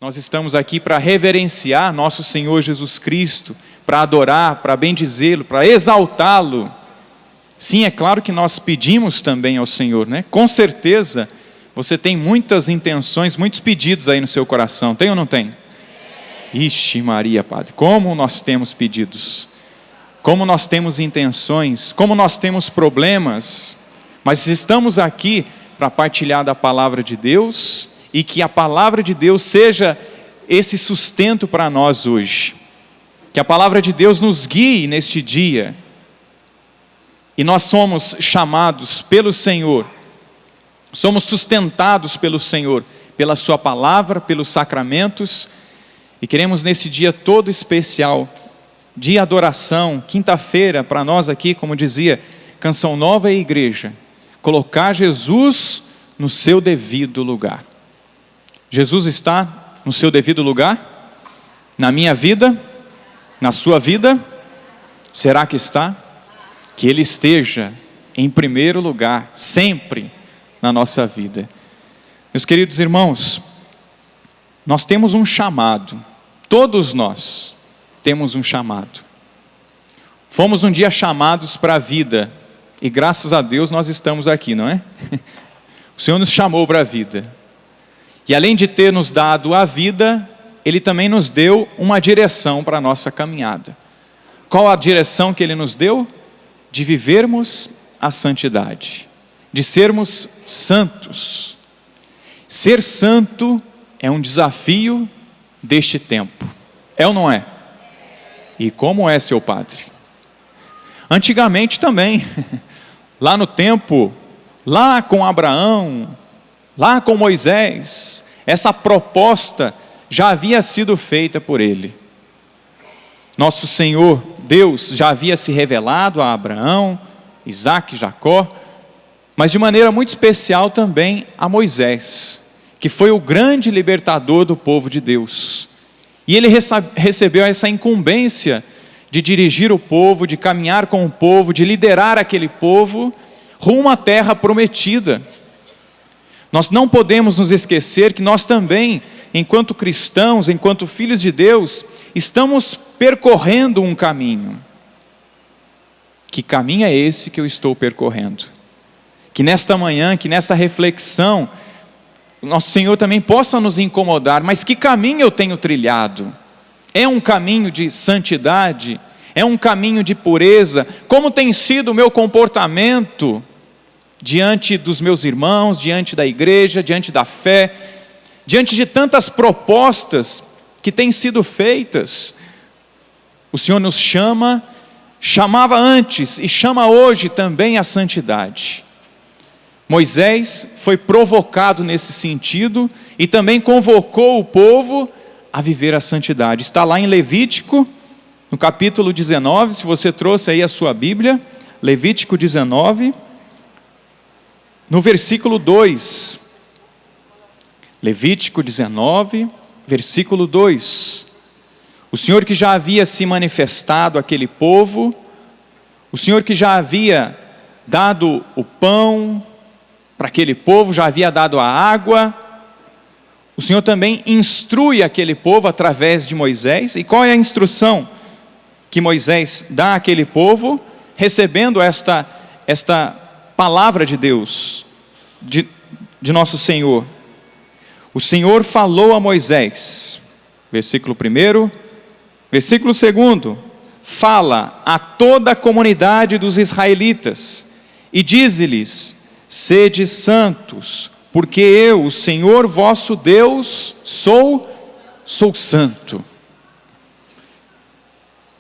Nós estamos aqui para reverenciar nosso Senhor Jesus Cristo, para adorar, para bendizê-lo, para exaltá-lo. Sim, é claro que nós pedimos também ao Senhor, né? Com certeza, você tem muitas intenções, muitos pedidos aí no seu coração. Tem ou não tem? Ixi Maria, Padre, como nós temos pedidos, como nós temos intenções, como nós temos problemas, mas estamos aqui para partilhar da palavra de Deus e que a palavra de Deus seja esse sustento para nós hoje. Que a palavra de Deus nos guie neste dia. E nós somos chamados pelo Senhor, somos sustentados pelo Senhor, pela sua palavra, pelos sacramentos, e queremos nesse dia todo especial, de adoração, quinta-feira, para nós aqui, como dizia, Canção Nova e Igreja, colocar Jesus no seu devido lugar. Jesus está no seu devido lugar? Na minha vida? Na sua vida? Será que está? Que Ele esteja em primeiro lugar, sempre na nossa vida. Meus queridos irmãos, nós temos um chamado, todos nós temos um chamado. Fomos um dia chamados para a vida, e graças a Deus nós estamos aqui, não é? O Senhor nos chamou para a vida, e além de ter nos dado a vida, Ele também nos deu uma direção para a nossa caminhada. Qual a direção que Ele nos deu? De vivermos a santidade, de sermos santos. Ser santo é um desafio deste tempo, é ou não é? E como é, seu padre? Antigamente também, lá no tempo, lá com Abraão, lá com Moisés, essa proposta já havia sido feita por ele. Nosso Senhor, Deus, já havia se revelado a Abraão, Isaque, Jacó, mas de maneira muito especial também a Moisés, que foi o grande libertador do povo de Deus. E ele recebeu essa incumbência de dirigir o povo, de caminhar com o povo, de liderar aquele povo rumo à terra prometida. Nós não podemos nos esquecer que nós também, enquanto cristãos, enquanto filhos de Deus, estamos percorrendo um caminho. Que caminho é esse que eu estou percorrendo? Que nesta manhã, que nessa reflexão, nosso Senhor também possa nos incomodar. Mas que caminho eu tenho trilhado? É um caminho de santidade? É um caminho de pureza? Como tem sido o meu comportamento diante dos meus irmãos, diante da igreja, diante da fé, diante de tantas propostas que têm sido feitas? O Senhor nos chamava antes e chama hoje também a santidade. Moisés foi provocado nesse sentido e também convocou o povo a viver a santidade. Está lá em Levítico, no capítulo 19, se você trouxe aí a sua Bíblia, Levítico 19, no versículo 2. Levítico 19, versículo 2. O Senhor que já havia se manifestado àquele povo, o Senhor que já havia dado o pão para aquele povo, já havia dado a água, o Senhor também instrui aquele povo através de Moisés. E qual é a instrução que Moisés dá àquele povo, recebendo esta palavra de Deus, de nosso Senhor? O Senhor falou a Moisés, versículo 1, versículo 2, fala a toda a comunidade dos israelitas e dize-lhes: sede santos, porque eu, o Senhor vosso Deus, sou santo.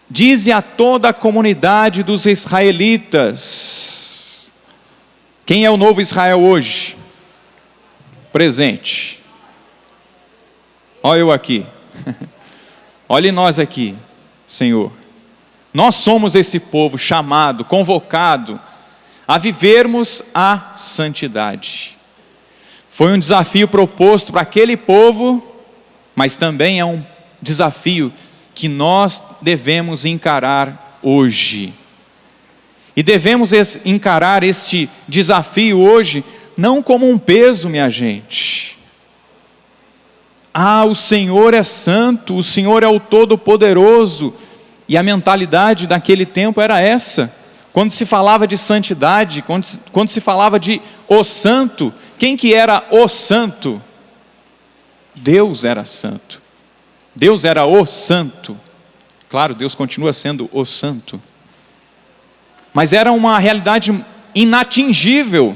Dize a toda a comunidade dos israelitas. Quem é o novo Israel hoje? Presente. Olha eu aqui. Olhe nós aqui, Senhor. Nós somos esse povo chamado, convocado a vivermos a santidade. Foi um desafio proposto para aquele povo, mas também é um desafio que nós devemos encarar hoje. E devemos encarar este desafio hoje não como um peso, minha gente, Ah, o Senhor é santo, o Senhor é o Todo-Poderoso. E a mentalidade daquele tempo era essa. Quando se falava de santidade, quando se falava de o santo, quem que era o santo? Deus era santo. Deus era o santo. Claro, Deus continua sendo o santo. Mas era uma realidade inatingível.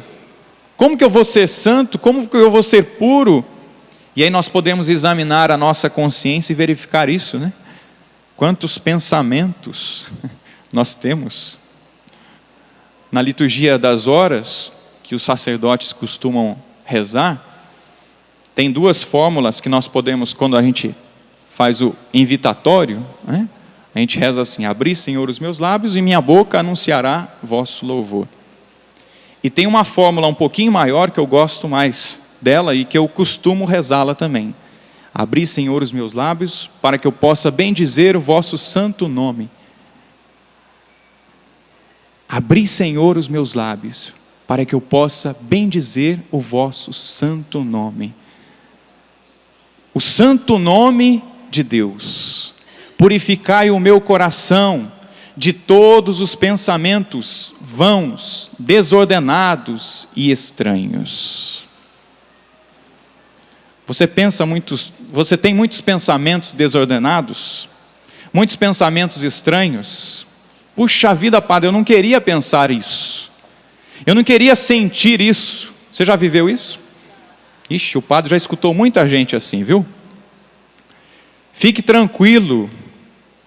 Como que eu vou ser santo? Como que eu vou ser puro? E aí nós podemos examinar a nossa consciência e verificar isso, né? Quantos pensamentos nós temos. Na liturgia das horas, que os sacerdotes costumam rezar, tem duas fórmulas que nós podemos, quando a gente faz o invitatório, né? A gente reza assim: abri, Senhor, os meus lábios e minha boca anunciará vosso louvor. E tem uma fórmula um pouquinho maior que eu gosto mais dela e que eu costumo rezá-la também. Abri, Senhor, os meus lábios para que eu possa bendizer o vosso santo nome. Abri, Senhor, os meus lábios para que eu possa bendizer o vosso santo nome. O santo nome de Deus. Purificai o meu coração de todos os pensamentos vãos, desordenados e estranhos. Você tem muitos pensamentos desordenados, muitos pensamentos estranhos. Puxa vida, padre, eu não queria pensar isso. Eu não queria sentir isso. Você já viveu isso? Ixi, o padre já escutou muita gente assim, viu? Fique tranquilo,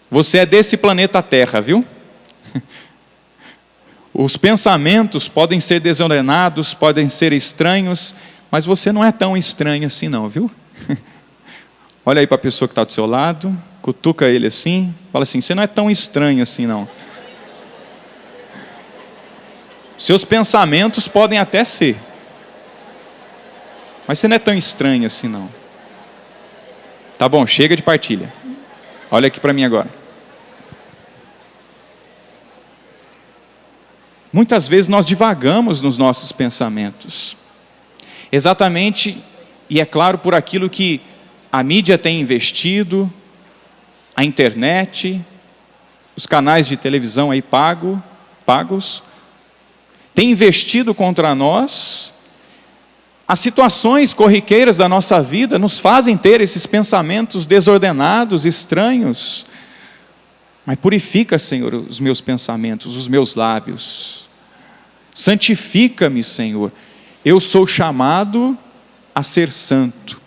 você é desse planeta Terra, viu? Os pensamentos podem ser desordenados, podem ser estranhos, mas você não é tão estranho assim não, viu? Olha aí para a pessoa que está do seu lado, cutuca ele assim, fala assim: você não é tão estranho assim não. Seus pensamentos podem até ser, mas você não é tão estranho assim não. Tá bom, chega de partilha. Olha aqui para mim agora. Muitas vezes nós divagamos nos nossos pensamentos. Exatamente, e é claro, por aquilo que a mídia tem investido, a internet, os canais de televisão aí pagos, tem investido contra nós. As situações corriqueiras da nossa vida nos fazem ter esses pensamentos desordenados, estranhos. Mas purifica, Senhor, os meus pensamentos, os meus lábios. Santifica-me, Senhor. Eu sou chamado a ser santo.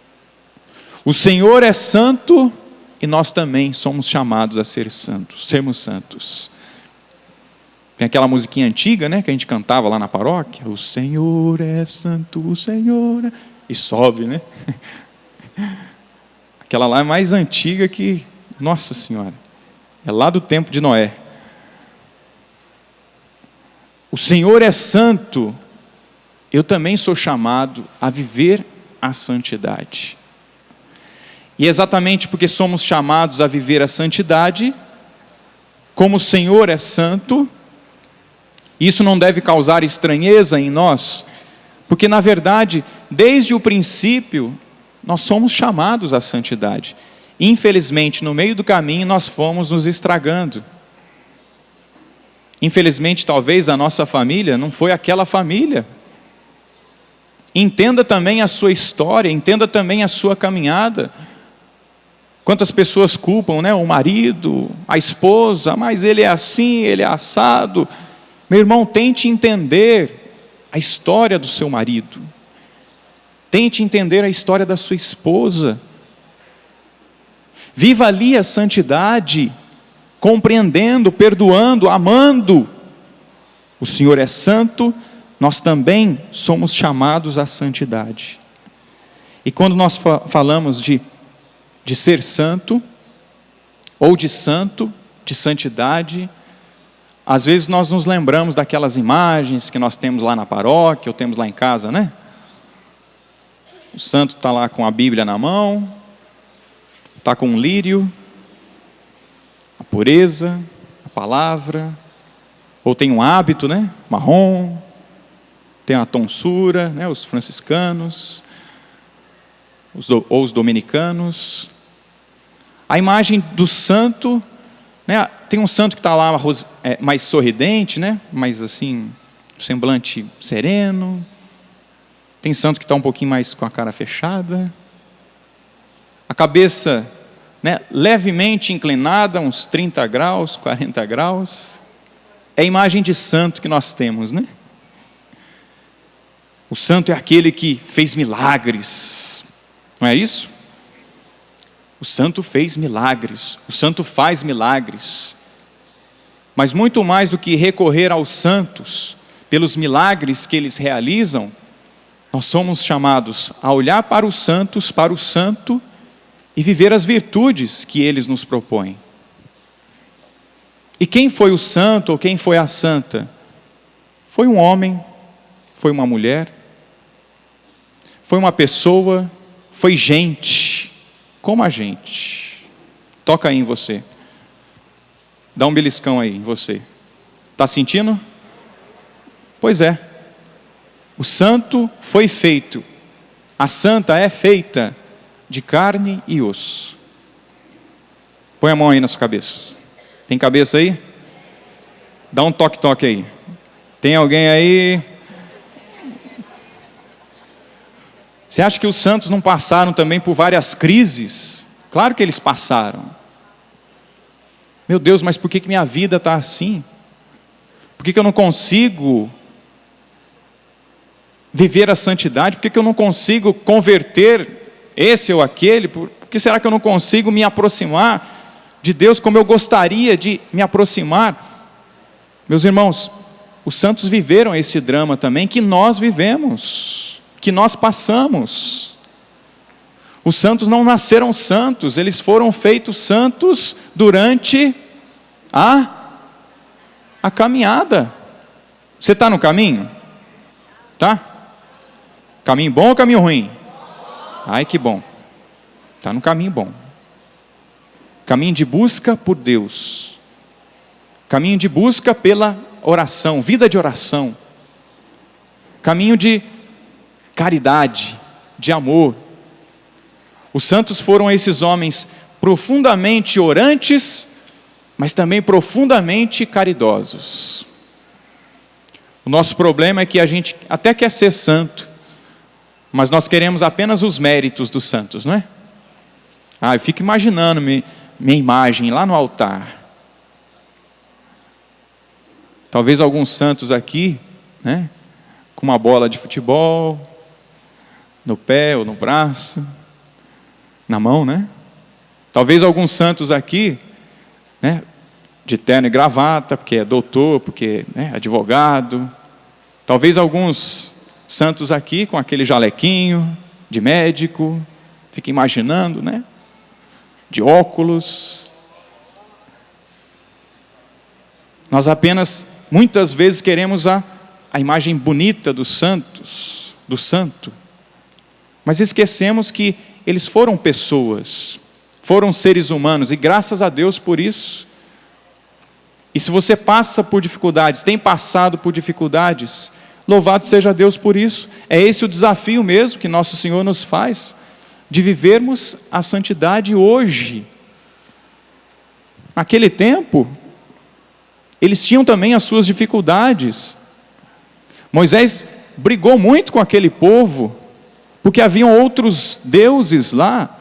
O Senhor é santo e nós também somos chamados a ser santos, sermos santos. Tem aquela musiquinha antiga, né, que a gente cantava lá na paróquia. O Senhor é santo, o Senhor é... E sobe, né? Aquela lá é mais antiga que... Nossa Senhora. É lá do tempo de Noé. O Senhor é santo. Eu também sou chamado a viver a santidade. E exatamente porque somos chamados a viver a santidade, como o Senhor é santo, isso não deve causar estranheza em nós, porque na verdade, desde o princípio, nós somos chamados à santidade. Infelizmente, no meio do caminho, nós fomos nos estragando. Infelizmente, talvez a nossa família não foi aquela família. Entenda também a sua história, entenda também a sua caminhada. Quantas pessoas culpam, né, o marido, a esposa, mas ele é assim, ele é assado. Meu irmão, tente entender a história do seu marido. Tente entender a história da sua esposa. Viva ali a santidade, compreendendo, perdoando, amando. O Senhor é santo, nós também somos chamados à santidade. E quando nós falamos de ser santo, ou de santo, de santidade, às vezes nós nos lembramos daquelas imagens que nós temos lá na paróquia, ou temos lá em casa, né? O santo está lá com a Bíblia na mão, está com um lírio, a pureza, a palavra, ou tem um hábito, né? Marrom, tem a tonsura, né? Os franciscanos, ou os dominicanos. A imagem do santo, né? Tem um santo que está lá mais sorridente, né? Mais assim, semblante sereno. Tem santo que está um pouquinho mais com a cara fechada. A cabeça, né, levemente inclinada, uns 30 graus, 40 graus. É a imagem de santo que nós temos, né? O santo é aquele que fez milagres, não é isso? O santo fez milagres, o santo faz milagres. Mas muito mais do que recorrer aos santos, pelos milagres que eles realizam, nós somos chamados a olhar para os santos, para o santo, e viver as virtudes que eles nos propõem. E quem foi o santo ou quem foi a santa? Foi um homem, foi uma mulher, foi uma pessoa, foi gente, como a gente. Toca aí em você. Dá um beliscão aí em você. Está sentindo? Pois é. O santo foi feito. A santa é feita de carne e osso. Põe a mão aí na sua cabeça. Tem cabeça aí? Dá um toque-toque aí. Tem alguém aí? Você acha que os santos não passaram também por várias crises? Claro que eles passaram. Meu Deus, mas por que minha vida está assim? Por que eu não consigo viver a santidade? Por que eu não consigo converter esse ou aquele? Por que será que eu não consigo me aproximar de Deus como eu gostaria de me aproximar? Meus irmãos, os santos viveram esse drama também que nós vivemos, que nós passamos. Os santos não nasceram santos, eles foram feitos santos durante a caminhada. Você está no caminho? Tá? Caminho bom ou caminho ruim? Ai, que bom. Está no caminho bom. Caminho de busca por Deus. Caminho de busca pela oração, vida de oração. Caminho de caridade, de amor. Os santos foram esses homens profundamente orantes, mas também profundamente caridosos. O nosso problema é que a gente até quer ser santo, mas nós queremos apenas os méritos dos santos, não é? Eu fico imaginando minha imagem lá no altar. Talvez alguns santos aqui, né, com uma bola de futebol, no pé ou no braço, na mão, né? Talvez alguns santos aqui, né, de terno e gravata, porque é doutor, porque é advogado. Talvez alguns santos aqui com aquele jalequinho de médico, fica imaginando, né? De óculos. Nós apenas, muitas vezes, queremos a imagem bonita dos santos, do santo, mas esquecemos que eles foram pessoas, foram seres humanos, e graças a Deus por isso. E se você passa por dificuldades, tem passado por dificuldades, louvado seja Deus por isso. É esse o desafio mesmo que nosso Senhor nos faz, de vivermos a santidade hoje. Naquele tempo, eles tinham também as suas dificuldades. Moisés brigou muito com aquele povo, porque haviam outros deuses lá,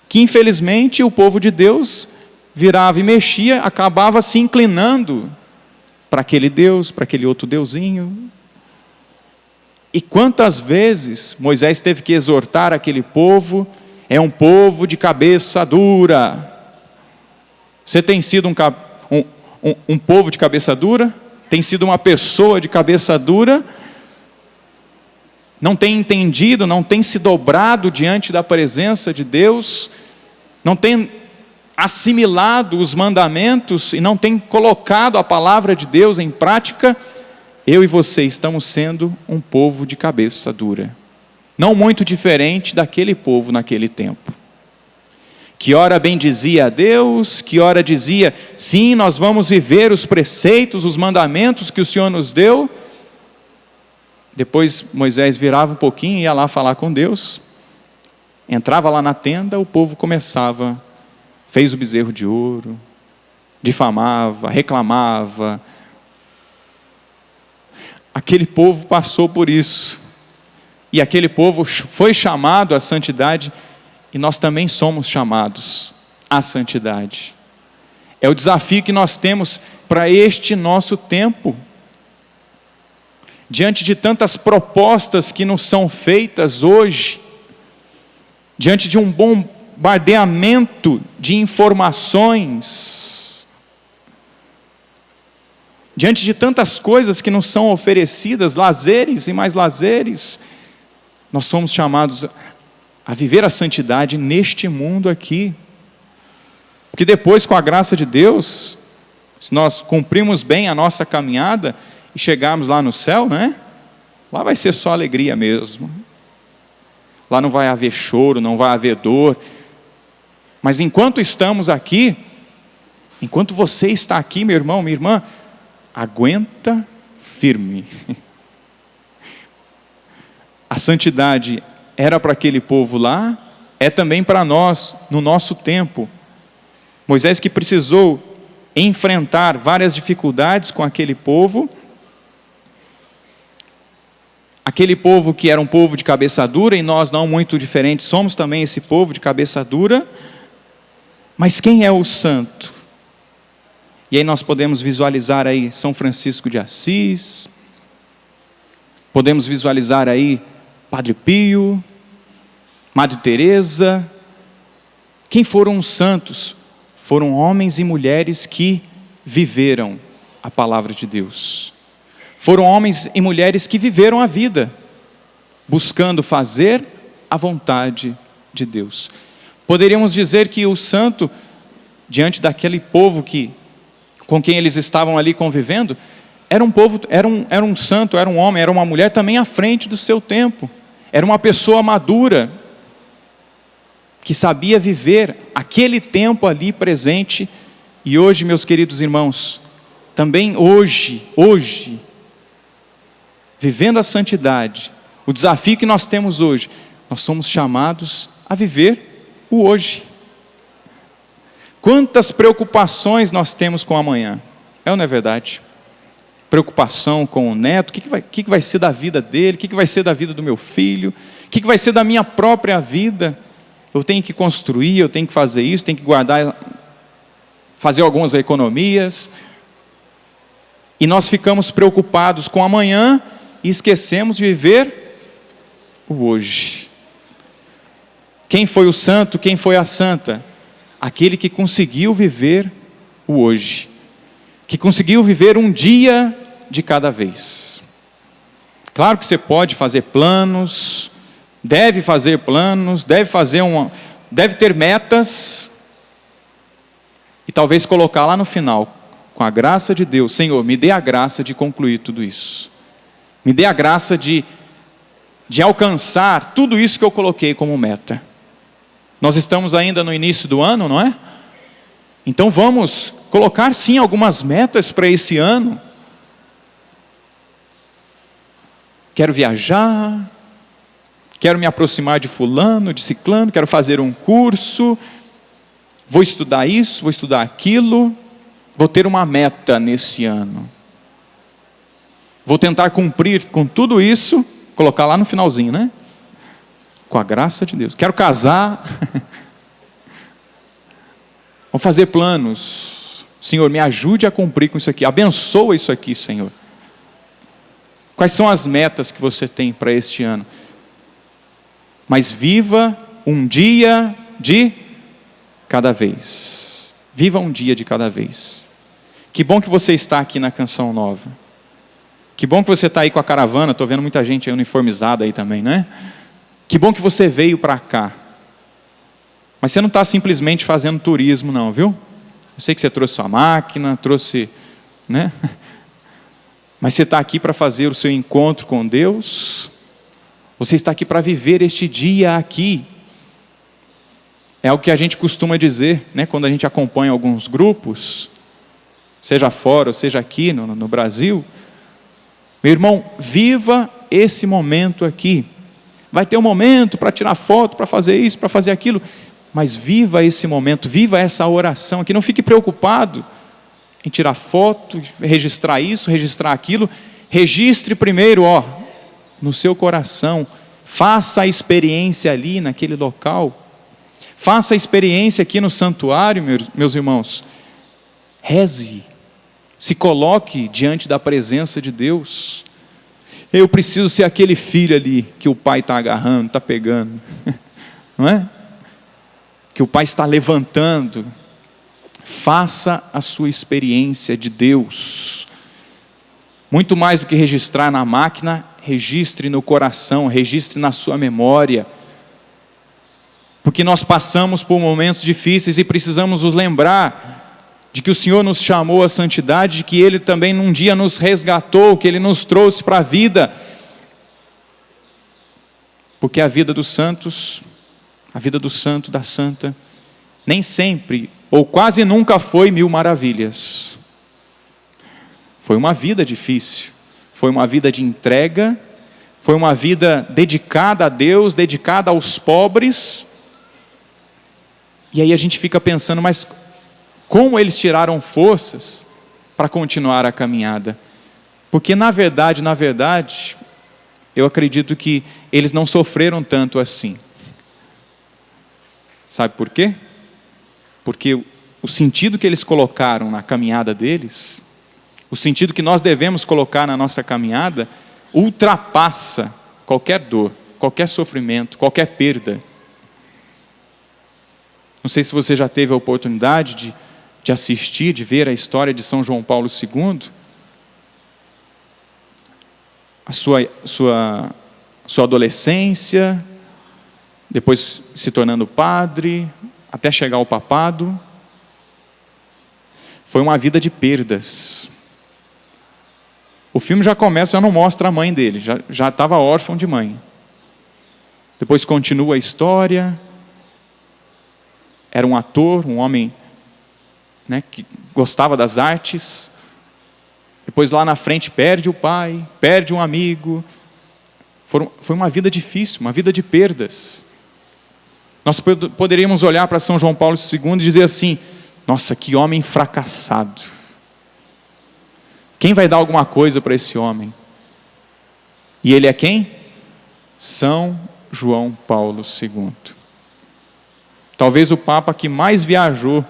que infelizmente o povo de Deus virava e mexia, acabava se inclinando para aquele Deus, para aquele outro deusinho. E quantas vezes Moisés teve que exortar aquele povo? É um povo de cabeça dura. Você tem sido um povo de cabeça dura? Tem sido uma pessoa de cabeça dura? Não tem entendido, não tem se dobrado diante da presença de Deus? Não tem assimilado os mandamentos e não tem colocado a palavra de Deus em prática? Eu e você estamos sendo um povo de cabeça dura. Não muito diferente daquele povo naquele tempo. Que ora bendizia a Deus, que ora dizia, sim, nós vamos viver os preceitos, os mandamentos que o Senhor nos deu. Depois Moisés virava um pouquinho e ia lá falar com Deus. Entrava lá na tenda, o povo começava, fez o bezerro de ouro, difamava, reclamava. Aquele povo passou por isso. E aquele povo foi chamado à santidade, e nós também somos chamados à santidade. É o desafio que nós temos para este nosso tempo. Diante de tantas propostas que nos são feitas hoje, diante de um bombardeamento de informações, diante de tantas coisas que nos são oferecidas, lazeres e mais lazeres, nós somos chamados a viver a santidade neste mundo aqui. Porque depois, com a graça de Deus, se nós cumprirmos bem a nossa caminhada e chegarmos lá no céu, né? Lá vai ser só alegria mesmo. Lá não vai haver choro, não vai haver dor. Mas enquanto estamos aqui, enquanto você está aqui, meu irmão, minha irmã, aguenta firme. A santidade era para aquele povo lá, é também para nós, no nosso tempo. Moisés, que precisou enfrentar várias dificuldades com aquele povo que era um povo de cabeça dura, e nós não muito diferentes, somos também esse povo de cabeça dura. Mas quem é o santo? E aí nós podemos visualizar aí São Francisco de Assis, podemos visualizar aí Padre Pio, Madre Teresa. Quem foram os santos? Foram homens e mulheres que viveram a palavra de Deus. Foram homens e mulheres que viveram a vida, buscando fazer a vontade de Deus. Poderíamos dizer que o santo, diante daquele povo com quem eles estavam ali convivendo, era um santo, era um homem, era uma mulher também à frente do seu tempo. Era uma pessoa madura, que sabia viver aquele tempo ali presente. E hoje, meus queridos irmãos, também hoje, vivendo a santidade, o desafio que nós temos hoje, nós somos chamados a viver o hoje. Quantas preocupações nós temos com o amanhã, é ou não é verdade? Preocupação com o neto, o que vai ser da vida dele, o que vai ser da vida do meu filho, o que vai ser da minha própria vida. Eu tenho que construir, eu tenho que fazer isso, tenho que guardar, fazer algumas economias. E nós ficamos preocupados com amanhã e esquecemos de viver o hoje. Quem foi o santo, quem foi a santa? Aquele que conseguiu viver o hoje, que conseguiu viver um dia de cada vez. Claro que você pode fazer planos, deve fazer planos, deve ter metas, e talvez colocar lá no final, com a graça de Deus: Senhor, me dê a graça de concluir tudo isso, me dê a graça de alcançar tudo isso que eu coloquei como meta. Nós estamos ainda no início do ano, não é? Então vamos colocar sim algumas metas para esse ano. Quero viajar, quero me aproximar de fulano, de ciclano, quero fazer um curso, vou estudar isso, vou estudar aquilo, vou ter uma meta nesse ano. Vou tentar cumprir com tudo isso, colocar lá no finalzinho, né? Com a graça de Deus. Quero casar. Vou fazer planos. Senhor, me ajude a cumprir com isso aqui. Abençoa isso aqui, Senhor. Quais são as metas que você tem para este ano? Mas viva um dia de cada vez. Viva um dia de cada vez. Que bom que você está aqui na Canção Nova. Que bom que você está aí com a caravana. Estou vendo muita gente aí uniformizada aí também, né? Que bom que você veio para cá. Mas você não está simplesmente fazendo turismo não, viu? Eu sei que você trouxe sua máquina, trouxe, né? Mas você está aqui para fazer o seu encontro com Deus. Você está aqui para viver este dia aqui. É o que a gente costuma dizer, né? Quando a gente acompanha alguns grupos, seja fora ou seja aqui no Brasil. Meu irmão, viva esse momento aqui. vai ter um momento para tirar foto, para fazer isso, para fazer aquilo, mas viva esse momento, viva essa oração aqui, não fique preocupado em tirar foto, registrar isso, registrar aquilo, registre primeiro, no seu coração, faça a experiência ali naquele local, faça a experiência aqui no santuário, meus irmãos, reze, se coloque diante da presença de Deus. Eu preciso ser aquele filho ali que o pai está agarrando, está pegando, não é? Que o pai está levantando. Faça a sua experiência de Deus. Muito mais do que registrar na máquina, registre no coração, registre na sua memória. Porque nós passamos por momentos difíceis e precisamos nos lembrar de que o Senhor nos chamou à santidade, de que Ele também num dia nos resgatou, que Ele nos trouxe para a vida. Porque a vida dos santos, a vida do santo, da santa, nem sempre, ou quase nunca foi 1000 maravilhas. Foi uma vida difícil, foi uma vida de entrega, foi uma vida dedicada a Deus, dedicada aos pobres. E aí a gente fica pensando, mas como eles tiraram forças para continuar a caminhada? Porque na verdade, eu acredito que eles não sofreram tanto assim. Sabe por quê? Porque o sentido que eles colocaram na caminhada deles, o sentido que nós devemos colocar na nossa caminhada, ultrapassa qualquer dor, qualquer sofrimento, qualquer perda. Não sei se você já teve a oportunidade de assistir, de ver a história de São João Paulo II, a sua adolescência, depois se tornando padre, até chegar ao papado. Foi uma vida de perdas. O filme já começa, já não mostra a mãe dele, já estava órfão de mãe. Depois continua a história. Era um ator, um homem, que gostava das artes. Depois lá na frente perde o pai, perde um amigo. Foi uma vida difícil, uma vida de perdas. Nós poderíamos olhar para São João Paulo II e dizer assim: nossa, que homem fracassado. Quem vai dar alguma coisa para esse homem? E ele é quem? São João Paulo II. Talvez o Papa que mais viajou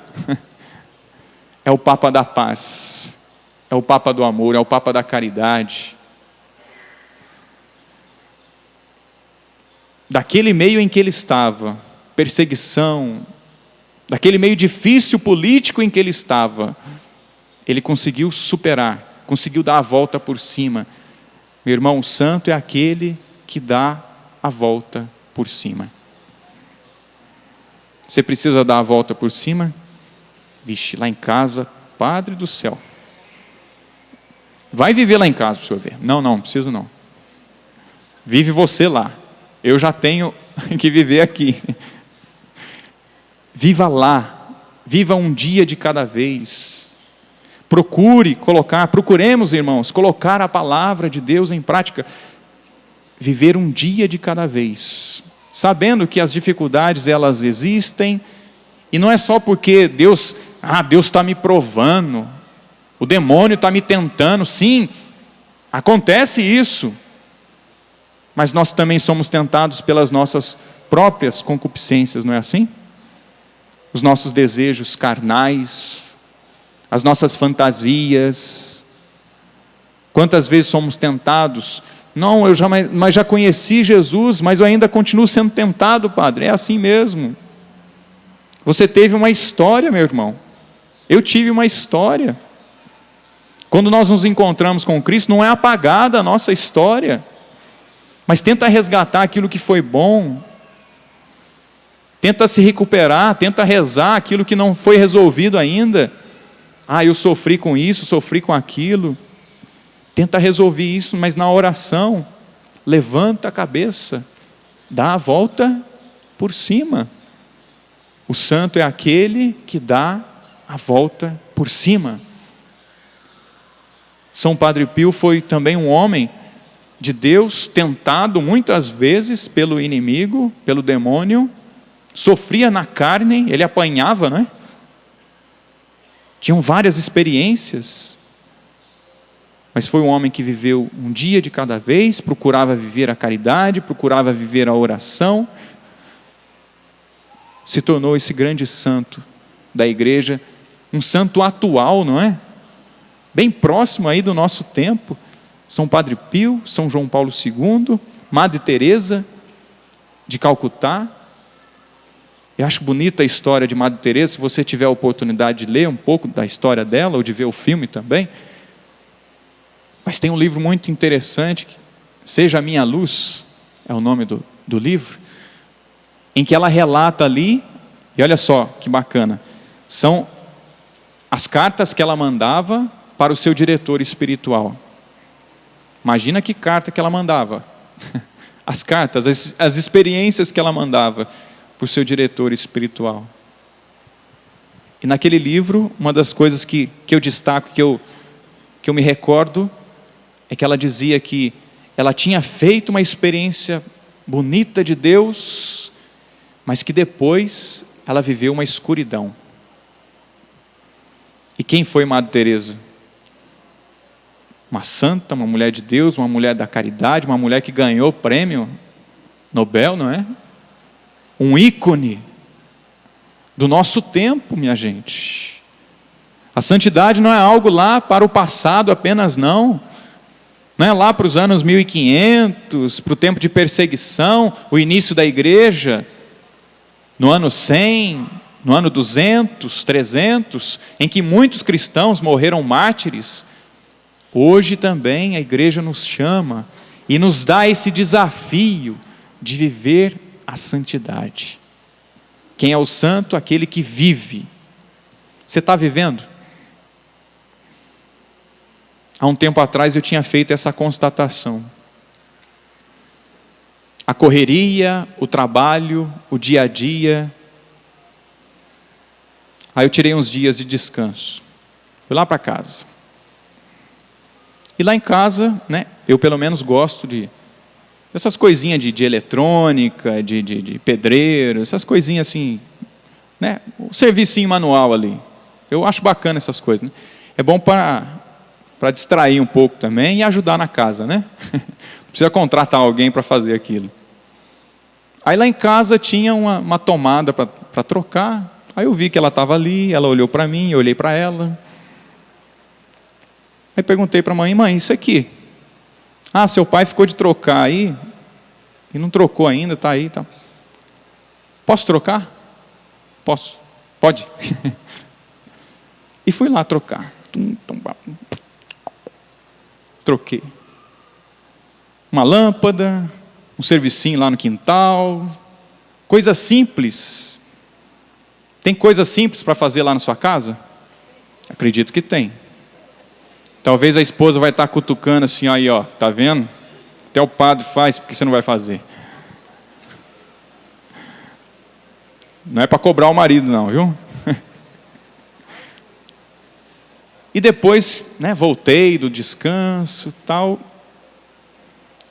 é o Papa da paz, é o Papa do amor, é o Papa da caridade. Daquele meio em que ele estava, perseguição, daquele meio difícil político em que ele estava, ele conseguiu superar, conseguiu dar a volta por cima. Meu irmão, o santo é aquele que dá a volta por cima. Você precisa dar a volta por cima? Vixe, lá em casa, Padre do céu. Vai viver lá em casa para o senhor ver. Não preciso não. Vive você lá. Eu já tenho que viver aqui. Viva lá. Viva um dia de cada vez. Procuremos, irmãos, colocar a palavra de Deus em prática. Viver um dia de cada vez. Sabendo que as dificuldades, elas existem. E não é só porque Deus está me provando. O demônio está me tentando. Sim, acontece isso. Mas nós também somos tentados pelas nossas próprias concupiscências, não é assim? Os nossos desejos carnais, as nossas fantasias. Quantas vezes somos tentados? Não, mas já conheci Jesus, mas eu ainda continuo sendo tentado, Padre. É assim mesmo. Você teve uma história, meu irmão. Eu tive uma história. Quando nós nos encontramos com Cristo, não é apagada a nossa história, mas tenta resgatar aquilo que foi bom, tenta se recuperar, tenta rezar aquilo que não foi resolvido ainda. Eu sofri com isso, sofri com aquilo. Tenta resolver isso, mas na oração, levanta a cabeça, dá a volta por cima. O santo é aquele que dá a volta por cima. São Padre Pio foi também um homem de Deus, tentado muitas vezes pelo inimigo, pelo demônio, sofria na carne, ele apanhava, né? Tinham várias experiências, mas foi um homem que viveu um dia de cada vez, procurava viver a caridade, procurava viver a oração, se tornou esse grande santo da igreja, um santo atual, não é? Bem próximo aí do nosso tempo, São Padre Pio, São João Paulo II, Madre Teresa de Calcutá. Eu acho bonita a história de Madre Teresa, se você tiver a oportunidade de ler um pouco da história dela, ou de ver o filme também. Mas tem um livro muito interessante, Seja a Minha Luz, é o nome do livro, em que ela relata ali, e olha só que bacana, são as cartas que ela mandava para o seu diretor espiritual. Imagina que carta que ela mandava. As cartas, as experiências que ela mandava para o seu diretor espiritual. E naquele livro, uma das coisas que eu destaco, que eu me recordo, é que ela dizia que ela tinha feito uma experiência bonita de Deus, mas que depois ela viveu uma escuridão. E quem foi Madre Teresa? Uma santa, uma mulher de Deus, uma mulher da caridade, uma mulher que ganhou prêmio Nobel, não é? Um ícone do nosso tempo, minha gente. A santidade não é algo lá para o passado apenas, não. Não é lá para os anos 1500, para o tempo de perseguição, o início da igreja, no ano 100, no ano 200, 300, em que muitos cristãos morreram mártires. Hoje também a igreja nos chama e nos dá esse desafio de viver a santidade. Quem é o santo? Aquele que vive. Você está vivendo? Há um tempo atrás eu tinha feito essa constatação. A correria, o trabalho, o dia a dia. Aí eu tirei uns dias de descanso. Fui lá para casa. E lá em casa, né, eu pelo menos gosto dessas coisinhas de eletrônica, de pedreiro, essas coisinhas assim, né, o servicinho manual ali. Eu acho bacana essas coisas. Né? É bom para distrair um pouco também e ajudar na casa, né? Não precisa contratar alguém para fazer aquilo. Aí lá em casa tinha uma tomada para trocar. Aí eu vi que ela estava ali, ela olhou para mim, eu olhei para ela. Aí perguntei para a mãe, isso aqui? Ah, seu pai ficou de trocar aí, e não trocou ainda, está aí. Tá. Posso trocar? Posso. Pode. E fui lá trocar. Troquei. Uma lâmpada, um servicinho lá no quintal, coisa simples. Tem coisa simples para fazer lá na sua casa? Acredito que tem. Talvez a esposa vai estar cutucando assim, aí ó, tá vendo? Até o padre faz, porque você não vai fazer? Não é para cobrar o marido não, viu? E depois, né, voltei do descanso, tal,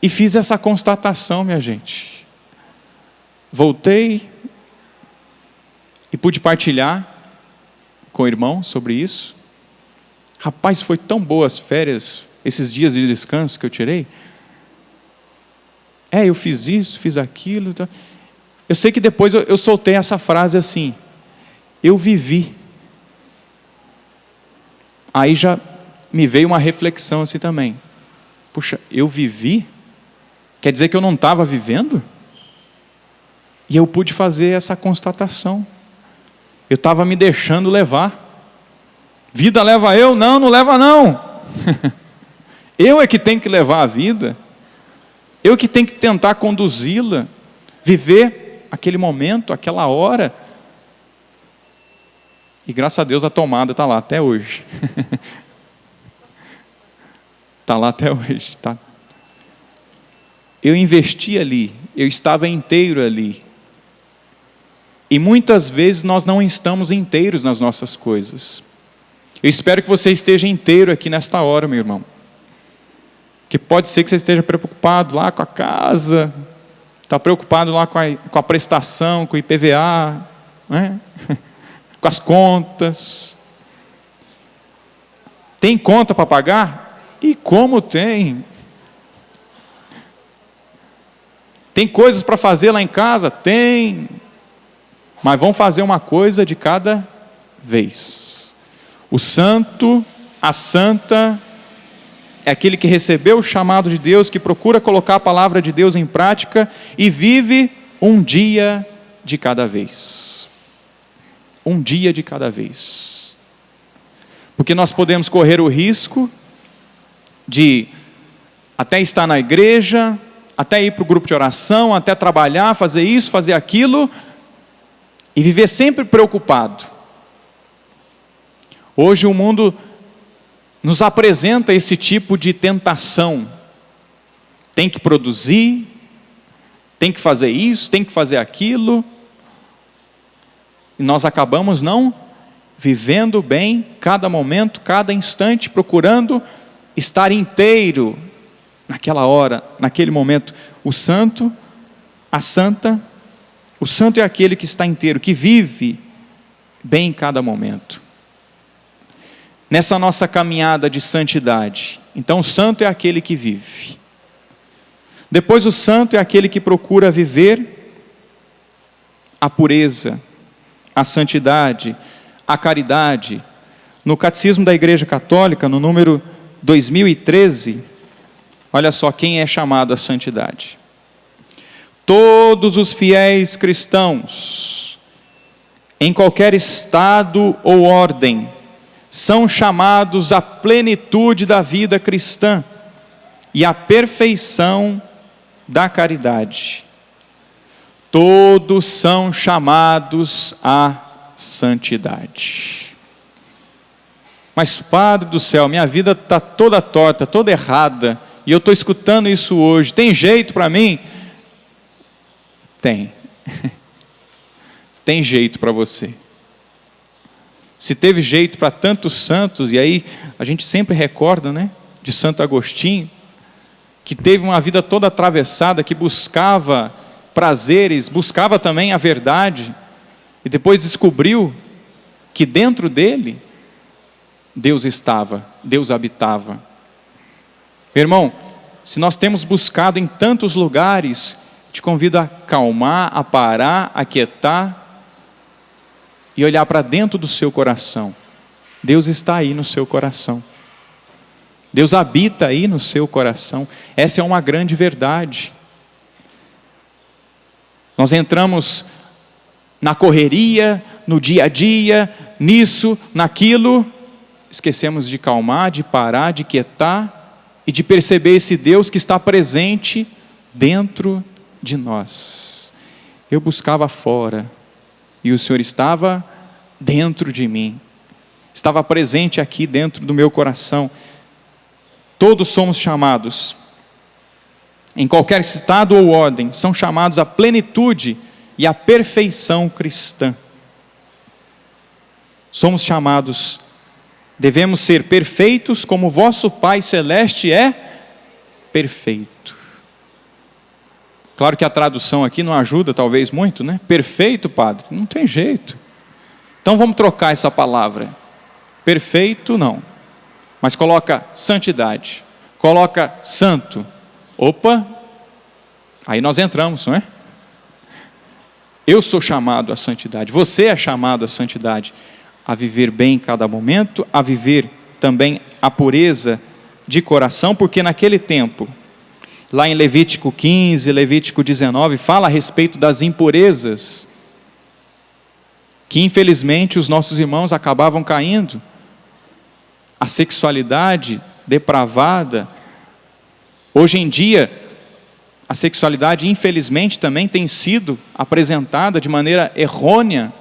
e fiz essa constatação, minha gente. Voltei e pude partilhar com o irmão sobre isso. Rapaz, foi tão boas as férias, esses dias de descanso que eu tirei. Eu fiz isso, fiz aquilo. Tá. Eu sei que depois eu soltei essa frase assim, eu vivi. Aí já me veio uma reflexão assim também. Puxa, eu vivi? Quer dizer que eu não estava vivendo? E eu pude fazer essa constatação. Eu estava me deixando levar. Vida leva eu? Não, não leva não. Eu é que tenho que levar a vida. Eu que tenho que tentar conduzi-la. Viver aquele momento, aquela hora. E graças a Deus a tomada está lá até hoje. Está lá até hoje. Tá? Eu investi ali. Eu estava inteiro ali. E muitas vezes nós não estamos inteiros nas nossas coisas. Eu espero que você esteja inteiro aqui nesta hora, meu irmão. Que Porque pode ser que você esteja preocupado lá com a casa, está preocupado lá com a prestação, com o IPVA, né? Com as contas. Tem conta para pagar? E como tem? Tem coisas para fazer lá em casa? Tem. Mas vamos fazer uma coisa de cada vez. O santo, a santa, é aquele que recebeu o chamado de Deus, que procura colocar a palavra de Deus em prática e vive um dia de cada vez. Um dia de cada vez. Porque nós podemos correr o risco de até estar na igreja, até ir para o grupo de oração, até trabalhar, fazer isso, fazer aquilo, e viver sempre preocupado. Hoje o mundo nos apresenta esse tipo de tentação. Tem que produzir, tem que fazer isso, tem que fazer aquilo. E nós acabamos não vivendo bem cada momento, cada instante, procurando estar inteiro naquela hora, naquele momento. O santo, a santa, o santo é aquele que está inteiro, que vive bem em cada momento. Nessa nossa caminhada de santidade, então o santo é aquele que vive. Depois o santo é aquele que procura viver a pureza, a santidade, a caridade. No Catecismo da Igreja Católica, no número 2013, olha só quem é chamado à santidade. Todos os fiéis cristãos, em qualquer estado ou ordem, são chamados à plenitude da vida cristã e à perfeição da caridade. Todos são chamados à santidade. Mas, Padre do céu, minha vida está toda torta, toda errada, e eu estou escutando isso hoje, tem jeito para mim? Tem. Tem jeito para você. Se teve jeito para tantos santos, e aí a gente sempre recorda, né, de Santo Agostinho, que teve uma vida toda atravessada, que buscava prazeres, buscava também a verdade, e depois descobriu que dentro dele, Deus estava, Deus habitava. Meu irmão, se nós temos buscado em tantos lugares, te convido a acalmar, a parar, a quietar, e olhar para dentro do seu coração. Deus está aí no seu coração. Deus habita aí no seu coração. Essa é uma grande verdade. Nós entramos na correria, no dia a dia, nisso, naquilo, esquecemos de calmar, de parar, de quietar e de perceber esse Deus que está presente dentro de nós. Eu buscava fora e o Senhor estava dentro de mim, estava presente aqui dentro do meu coração. Todos somos chamados, em qualquer estado ou ordem, são chamados à plenitude e à perfeição cristã. Somos chamados, devemos ser perfeitos como vosso Pai Celeste é perfeito. Claro que a tradução aqui não ajuda talvez muito, né? Perfeito, Padre, não tem jeito. Então vamos trocar essa palavra. Perfeito não, mas coloca santidade, coloca santo. Opa, aí nós entramos, não é? Eu sou chamado à santidade, você é chamado à santidade, a viver bem em cada momento, a viver também a pureza de coração, porque naquele tempo, lá em Levítico 15, Levítico 19, fala a respeito das impurezas, que infelizmente os nossos irmãos acabavam caindo. A sexualidade depravada. Hoje em dia, a sexualidade infelizmente também tem sido apresentada de maneira errônea.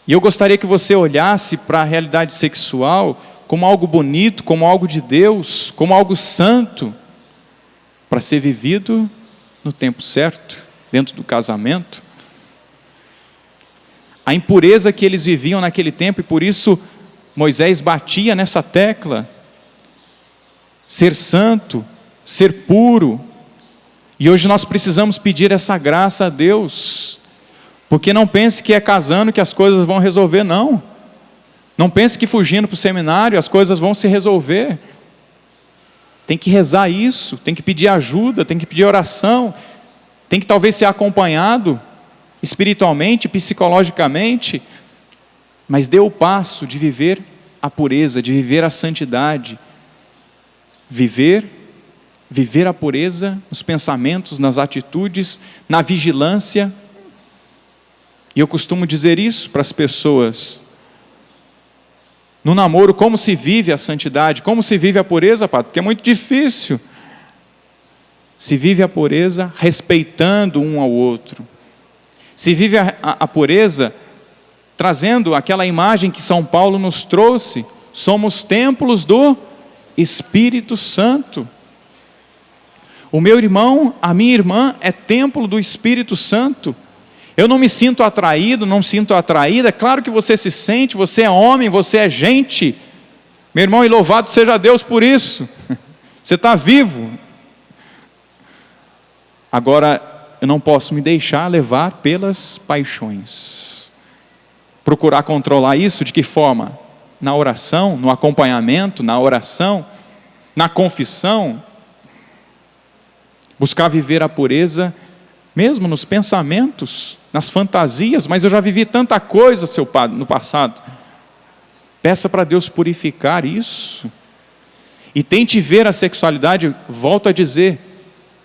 E eu gostaria que você olhasse para a realidade sexual como algo bonito, como algo de Deus, como algo santo, para ser vivido no tempo certo, dentro do casamento. A impureza que eles viviam naquele tempo, e por isso Moisés batia nessa tecla. ser santo, ser puro. E hoje nós precisamos pedir essa graça a Deus, porque não pense que é casando que as coisas vão resolver, não. Não pense que fugindo para o seminário as coisas vão se resolver. Tem que rezar isso, tem que pedir ajuda, tem que pedir oração, tem que talvez ser acompanhado espiritualmente, psicologicamente, mas dê o passo de viver a pureza, de viver a santidade, viver a pureza nos pensamentos, nas atitudes, na vigilância. E eu costumo dizer isso para as pessoas. No namoro, como se vive a santidade? Como se vive a pureza, Padre? Porque é muito difícil. Se vive a pureza respeitando um ao outro. Se vive a pureza trazendo aquela imagem que São Paulo nos trouxe. Somos templos do Espírito Santo. O meu irmão, a minha irmã é templo do Espírito Santo. Eu não me sinto atraído, não me sinto atraída. Claro que você se sente, você é homem, você é gente. Meu irmão, e louvado seja Deus por isso. Você está vivo. Agora, eu não posso me deixar levar pelas paixões. Procurar controlar isso de que forma? Na oração, no acompanhamento, na oração, na confissão. Buscar viver a pureza, mesmo nos pensamentos, nas fantasias. Mas eu já vivi tanta coisa, seu Padre, no passado. Peça para Deus purificar isso. E tente ver a sexualidade, volto a dizer,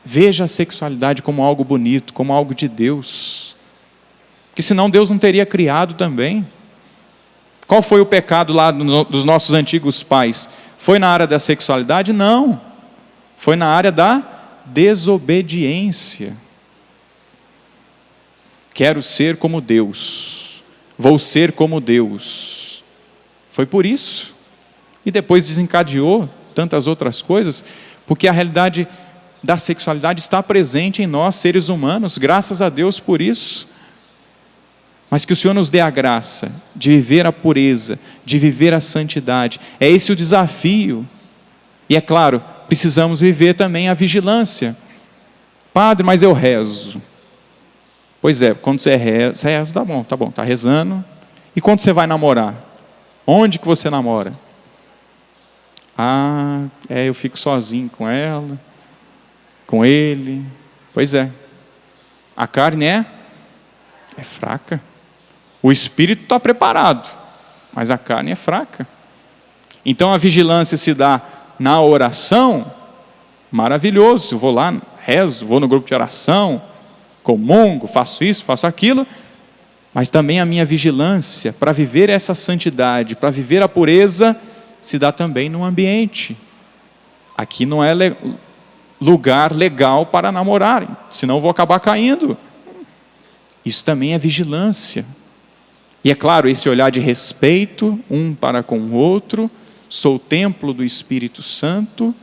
veja a sexualidade como algo bonito, como algo de Deus. Porque senão Deus não teria criado também. Qual foi o pecado lá dos nossos antigos pais? Foi na área da sexualidade? Não. Foi na área da desobediência. Quero ser como Deus. Vou ser como Deus. Foi por isso. E depois desencadeou tantas outras coisas, porque a realidade da sexualidade está presente em nós, seres humanos, graças a Deus por isso. Mas que o Senhor nos dê a graça de viver a pureza, de viver a santidade. É esse o desafio. E é claro, precisamos viver também a vigilância. Padre, mas eu rezo. Pois é, quando você reza, tá bom, está rezando. E quando você vai namorar? Onde que você namora? Eu fico sozinho com ela, com ele. Pois é, a carne é fraca. O espírito está preparado, mas a carne é fraca. Então a vigilância se dá na oração, maravilhoso. Eu vou lá, rezo, vou no grupo de oração, comungo, faço isso, faço aquilo. Mas também a minha vigilância para viver essa santidade, para viver a pureza, se dá também no ambiente. Aqui não é lugar legal para namorar, senão eu vou acabar caindo. Isso também é vigilância. E é claro, esse olhar de respeito, um para com o outro. Sou o templo do Espírito Santo,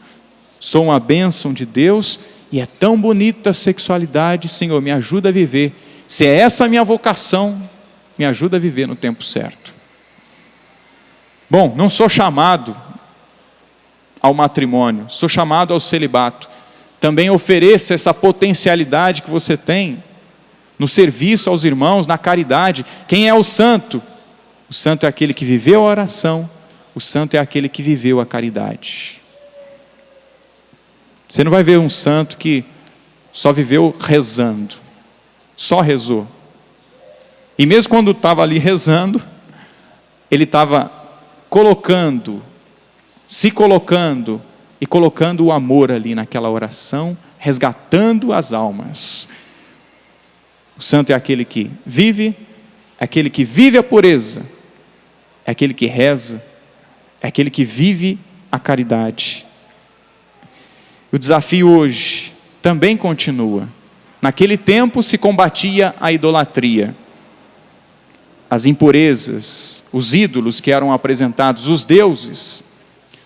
sou uma bênção de Deus, e é tão bonita a sexualidade. Senhor, me ajuda a viver. Se é essa a minha vocação, me ajuda a viver no tempo certo. Bom, não sou chamado ao matrimônio, sou chamado ao celibato. Também ofereça essa potencialidade que você tem no serviço aos irmãos, na caridade. Quem é o santo? O santo é aquele que viveu a oração, o santo é aquele que viveu a caridade. Você não vai ver um santo que só viveu rezando, só rezou. E mesmo quando estava ali rezando, ele estava se colocando e colocando o amor ali naquela oração, resgatando as almas. O santo é aquele que vive, é aquele que vive a pureza, é aquele que reza, é aquele que vive a caridade. O desafio hoje também continua. Naquele tempo se combatia a idolatria, as impurezas, os ídolos que eram apresentados, os deuses.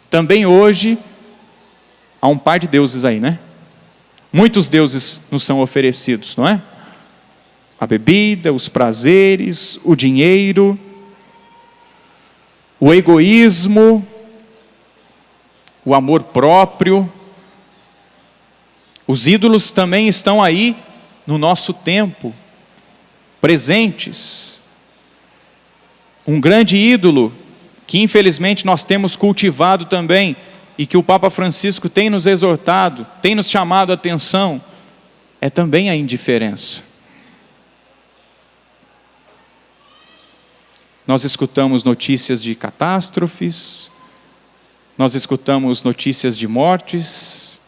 Também hoje há um par de deuses aí, né? Muitos deuses nos são oferecidos, não é? A bebida, os prazeres, o dinheiro, o egoísmo, o amor próprio. Os ídolos também estão aí no nosso tempo, presentes. Um grande ídolo que infelizmente nós temos cultivado também e que o Papa Francisco tem nos exortado, tem nos chamado a atenção, é também a indiferença. Nós escutamos notícias de catástrofes, nós escutamos notícias de mortes,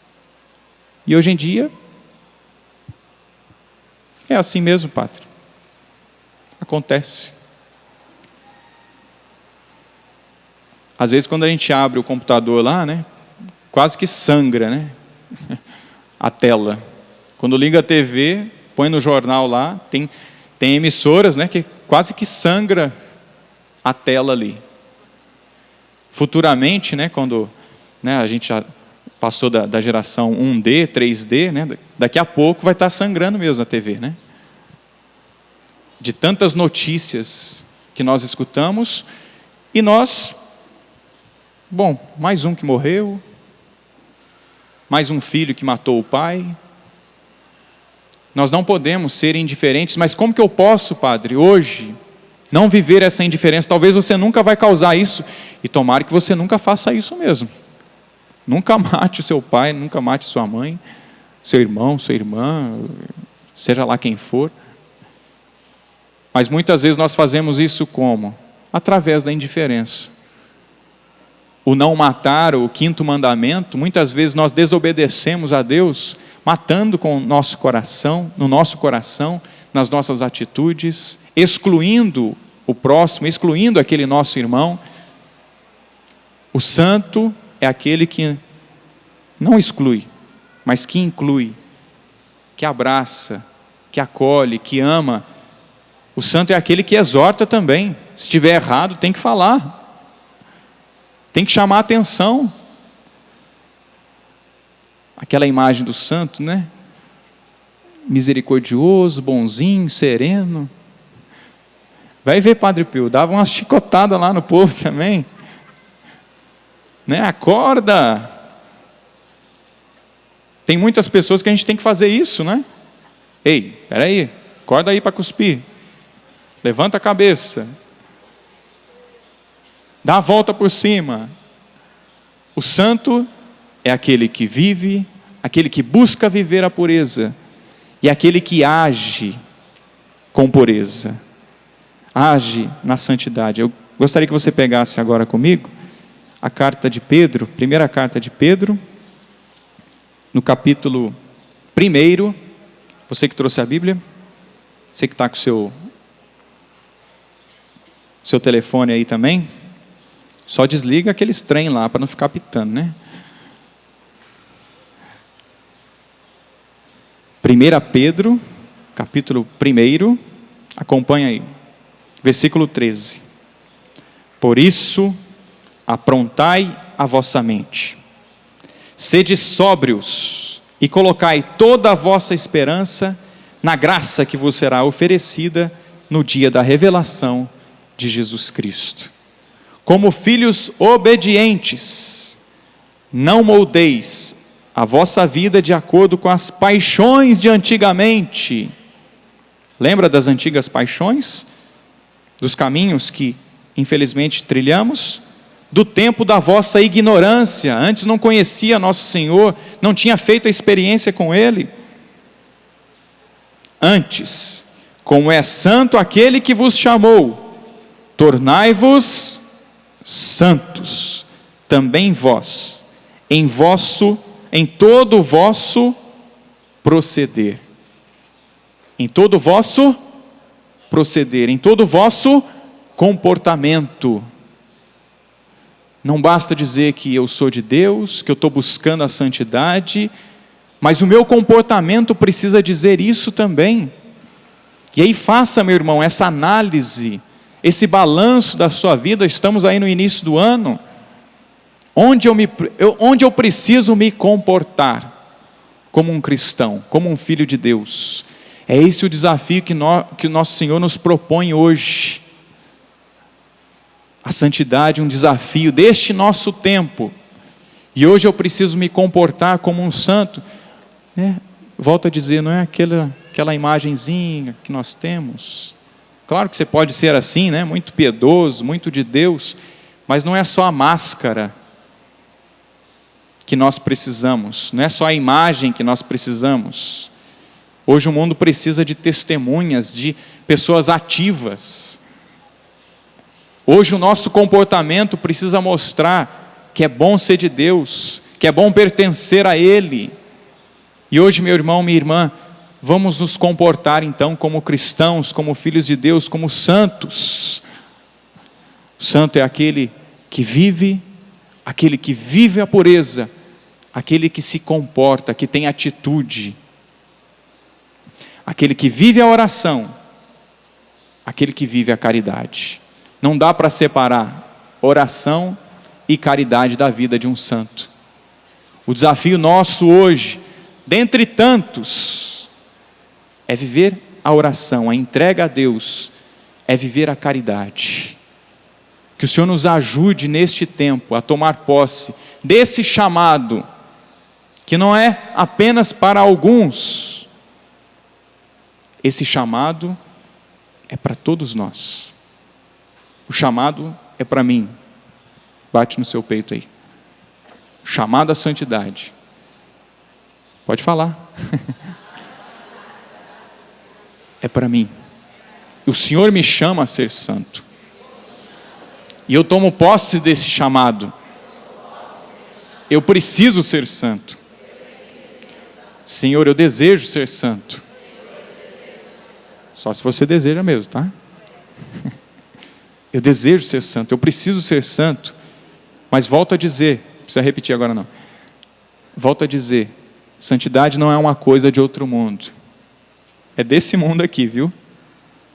e hoje em dia é assim mesmo, padre. Acontece. Às vezes quando a gente abre o computador lá, né, quase que sangra, né, a tela. Quando liga a TV, põe no jornal lá, tem emissoras, né, que quase que sangra a tela ali. Futuramente, né, quando, né, a gente já passou da geração 1D, 3D, né, daqui a pouco vai estar sangrando mesmo a TV, né? De tantas notícias que nós escutamos, e nós, bom, mais um que morreu, mais um filho que matou o pai. Nós não podemos ser indiferentes, mas como que eu posso, padre, hoje, não viver essa indiferença? Talvez você nunca vai causar isso, e tomara que você nunca faça isso mesmo. Nunca mate o seu pai, nunca mate sua mãe, seu irmão, sua irmã, seja lá quem for. Mas muitas vezes nós fazemos isso como? Através da indiferença. O não matar, o 5º mandamento, muitas vezes nós desobedecemos a Deus, matando com o nosso coração, no nosso coração, nas nossas atitudes, excluindo o próximo, excluindo aquele nosso irmão. O santo é aquele que não exclui, mas que inclui, que abraça, que acolhe, que ama. O santo é aquele que exorta também. Se estiver errado, tem que falar. Tem que chamar a atenção. Aquela imagem do santo, né? Misericordioso, bonzinho, sereno. Vai ver Padre Pio, dava uma chicotada lá no povo também. Né? Acorda. Tem muitas pessoas que a gente tem que fazer isso, né? Ei, espera aí, acorda aí para cuspir. Levanta a cabeça. Dá a volta por cima. O santo é aquele que vive, aquele que busca viver a pureza, e aquele que age com pureza, age na santidade. Eu gostaria que você pegasse agora comigo a carta de Pedro, primeira carta de Pedro, no capítulo 1, você que trouxe a Bíblia, você que está com o seu telefone aí também, só desliga aqueles trem lá para não ficar pitando, né? 1 Pedro, capítulo 1, acompanha aí, versículo 13. Por isso, aprontai a vossa mente, sede sóbrios e colocai toda a vossa esperança na graça que vos será oferecida no dia da revelação de Jesus Cristo. Como filhos obedientes, não moldeis a vossa vida de acordo com as paixões de antigamente. Lembra das antigas paixões? Dos caminhos que infelizmente trilhamos? Do tempo da vossa ignorância, antes não conhecia nosso Senhor, não tinha feito a experiência com Ele. Antes, como é santo aquele que vos chamou, tornai-vos santos, também vós, em todo o vosso proceder. Em todo o vosso proceder, em todo o vosso comportamento. Não basta dizer que eu sou de Deus, que eu estou buscando a santidade, mas o meu comportamento precisa dizer isso também. E aí faça, meu irmão, essa análise, esse balanço da sua vida. Estamos aí no início do ano. Onde eu preciso me comportar como um cristão, como um filho de Deus? É esse o desafio que o nosso Senhor nos propõe hoje. A santidade é um desafio deste nosso tempo, E hoje eu preciso me comportar como um santo. Volto a dizer, não é aquela imagenzinha que nós temos. Claro que você pode ser assim, né? Muito piedoso, muito de Deus, mas não é só a máscara que nós precisamos, não é só a imagem que nós precisamos. Hoje o mundo precisa de testemunhas, de pessoas ativas. Hoje o nosso comportamento precisa mostrar que é bom ser de Deus, que é bom pertencer a Ele. E hoje, meu irmão, minha irmã, vamos nos comportar então como cristãos, como filhos de Deus, como santos. O santo é aquele que vive a pureza, aquele que se comporta, que tem atitude, aquele que vive a oração, aquele que vive a caridade. Não dá para separar oração e caridade da vida de um santo. O desafio nosso hoje, dentre tantos, é viver a oração, a entrega a Deus, é viver a caridade. Que o Senhor nos ajude neste tempo a tomar posse desse chamado, que não é apenas para alguns, esse chamado é para todos nós. O chamado é para mim. Bate no seu peito aí. O chamado à santidade. Pode falar. É para mim. O Senhor me chama a ser santo. E eu tomo posse desse chamado. Eu preciso ser santo. Senhor, eu desejo ser santo. Só se você deseja mesmo, tá? Eu desejo ser santo, eu preciso ser santo. Mas volto a dizer, não precisa repetir agora não. Volto a dizer, santidade não é uma coisa de outro mundo. É desse mundo aqui, viu?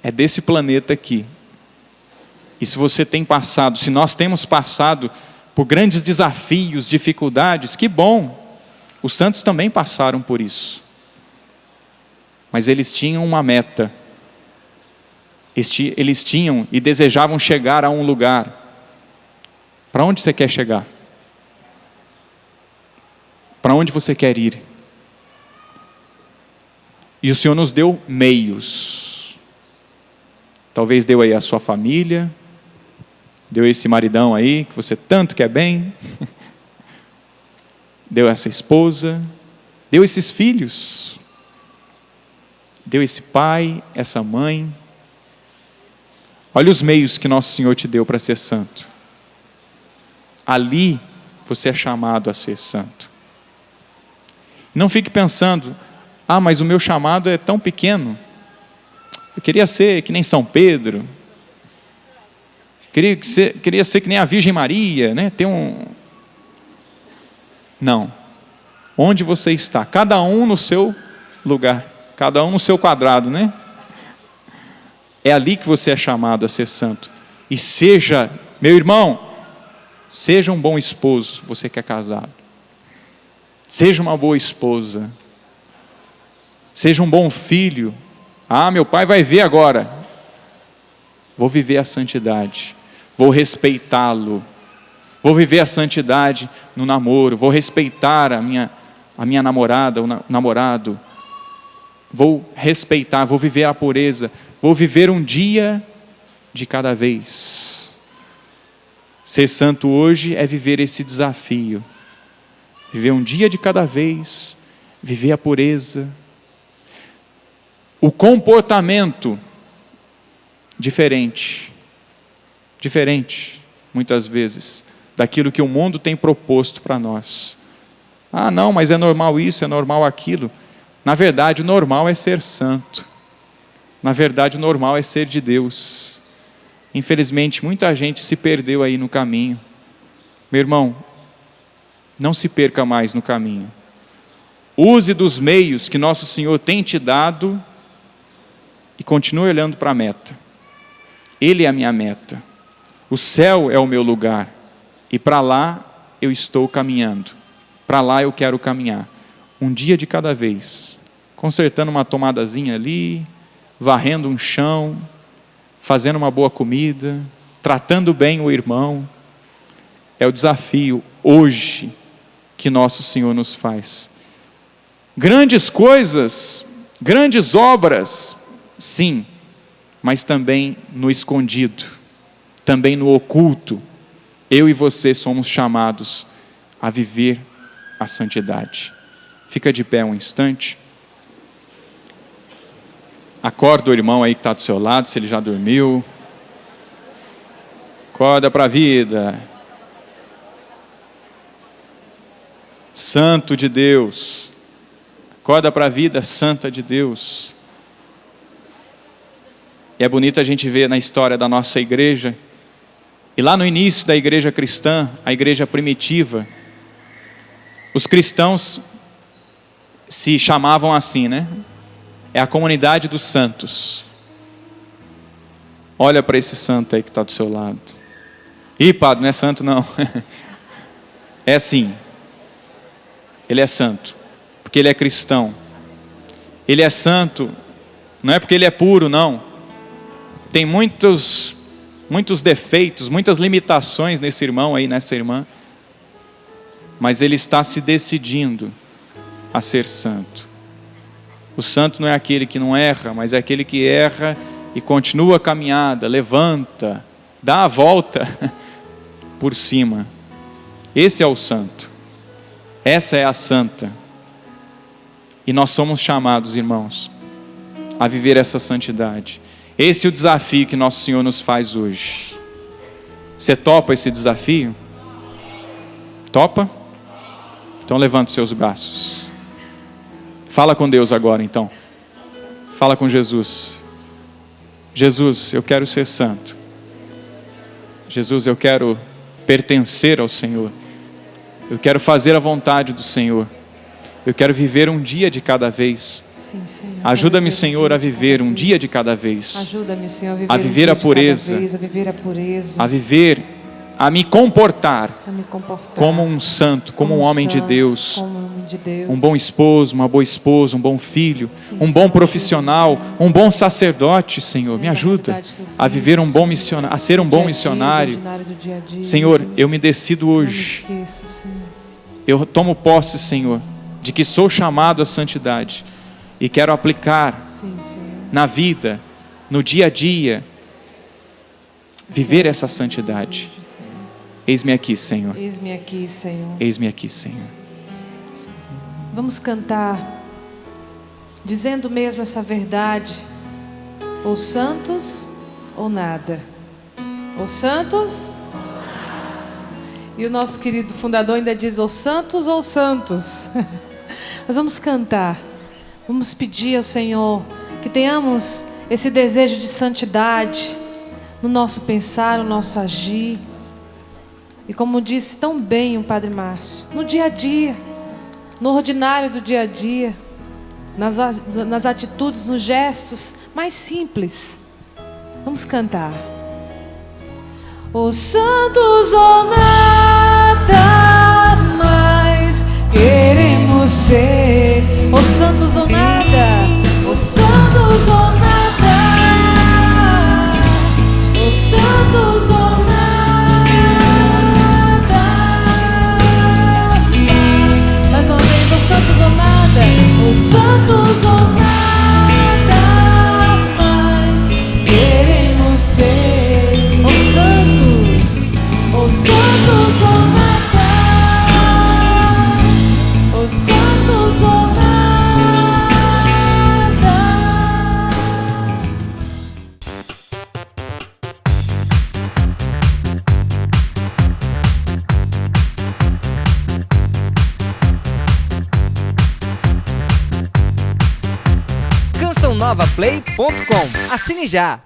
É desse planeta aqui. E se você tem passado, se nós temos passado por grandes desafios, dificuldades, que bom. Os santos também passaram por isso. Mas eles tinham uma meta. Eles tinham e desejavam chegar a um lugar. Para onde você quer chegar? Para onde você quer ir? E o Senhor nos deu meios. Talvez deu aí a sua família, deu esse maridão aí, que você tanto quer bem, deu essa esposa, deu esses filhos, deu esse pai, essa mãe. Olha os meios que nosso Senhor te deu para ser santo. Ali você é chamado a ser santo. Não fique pensando, mas o meu chamado é tão pequeno. Eu queria ser que nem São Pedro. Queria ser que nem a Virgem Maria, né? Não. Onde você está? Cada um no seu lugar. Cada um no seu quadrado, né? É ali que você é chamado a ser santo. E seja, meu irmão, seja um bom esposo, você que é casado. Seja uma boa esposa. Seja um bom filho. Meu pai vai ver agora. Vou viver a santidade. Vou respeitá-lo. Vou viver a santidade no namoro. Vou respeitar a minha namorada, o namorado. Vou respeitar, vou viver a pureza. Vou viver um dia de cada vez. Ser santo hoje é viver esse desafio. Viver um dia de cada vez. Viver a pureza. O comportamento diferente, muitas vezes, daquilo que o mundo tem proposto para nós. Não, mas é normal isso, é normal aquilo. Na verdade, o normal é ser santo. Na verdade, o normal é ser de Deus. Infelizmente, muita gente se perdeu aí no caminho. Meu irmão, não se perca mais no caminho. Use dos meios que nosso Senhor tem te dado e continue olhando para a meta. Ele é a minha meta. O céu é o meu lugar. E para lá eu estou caminhando. Para lá eu quero caminhar. Um dia de cada vez. Consertando uma tomadazinha ali, varrendo um chão, fazendo uma boa comida, tratando bem o irmão. É o desafio hoje que nosso Senhor nos faz. Grandes coisas, grandes obras, sim, mas também no escondido, também no oculto. Eu e você somos chamados a viver a santidade. Fica de pé um instante. Acorda o irmão aí que está do seu lado, se ele já dormiu. Acorda para a vida. Santo de Deus. Acorda para a vida santa de Deus. E é bonito a gente ver na história da nossa igreja, e lá no início da igreja cristã, a igreja primitiva, os cristãos se chamavam assim, né? É a comunidade dos santos. Olha para esse santo aí que está do seu lado. Ih, padre, não é santo não. É sim. Ele é santo, porque ele é cristão. Ele é santo, não é porque ele é puro, não. Tem muitos defeitos, muitas limitações nesse irmão aí, nessa irmã. Mas ele está se decidindo a ser santo. O santo não é aquele que não erra, mas é aquele que erra e continua a caminhada, levanta, dá a volta por cima. Esse é o santo. Essa é a santa. E nós somos chamados, irmãos, a viver essa santidade. Esse é o desafio que nosso Senhor nos faz hoje. Você topa esse desafio? Topa? Então levanta os seus braços. Fala com Deus agora então. Fala com Jesus. Jesus, eu quero ser santo. Jesus, eu quero pertencer ao Senhor. Eu quero fazer a vontade do Senhor. Eu quero viver um dia de cada vez. Sim, Senhor. Ajuda-me, Senhor, a viver um dia de cada vez. Ajuda-me, Senhor, a viver a pureza. A viver, a me comportar como um santo, como um homem de Deus. Um bom esposo, uma boa esposa, um bom filho, um bom profissional, um bom sacerdote, Senhor. Me ajuda a viver um bom missionário, a ser um bom missionário. Senhor, eu me decido hoje. Eu tomo posse, Senhor, de que sou chamado à santidade e quero aplicar na vida, no dia a dia, viver essa santidade. Eis-me aqui, Senhor. Eis-me aqui, Senhor. Eis-me aqui, Senhor. Vamos cantar, dizendo mesmo essa verdade: ou santos ou nada. Ou santos. E o nosso querido fundador ainda diz: ou santos ou santos. Mas vamos cantar. Vamos pedir ao Senhor que tenhamos esse desejo de santidade no nosso pensar, no nosso agir. E como disse tão bem o Padre Márcio, no dia a dia, no ordinário do dia a dia, nas atitudes, nos gestos mais simples. Vamos cantar. Os santos ou nada mais queremos ser. Os santos ou nada. Os santos ou nada. Os santos ou nada. Mais uma vez, os santos ou nada. Os santos ou nada mais queremos ser. Os santos ou nada. Os santos ou nada. CançãoNovaPlay.com. Assine já!